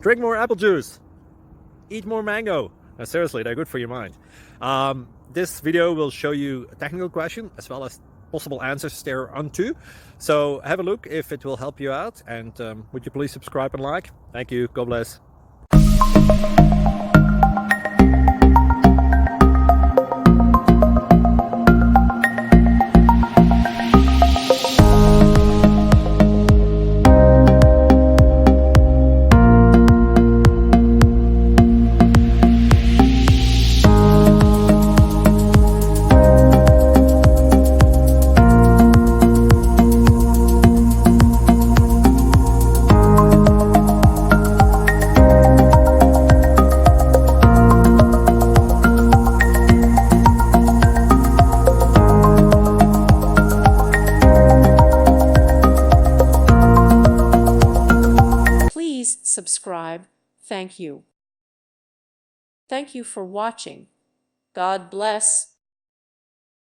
Drink more apple juice. Eat more mango. No, seriously, they're good for your mind. This video will show you a technical question as well as possible answers thereunto. So have a look if it will help you out, and would you please subscribe and like? Thank you. God bless. Please subscribe. Thank you. Thank you for watching. God bless.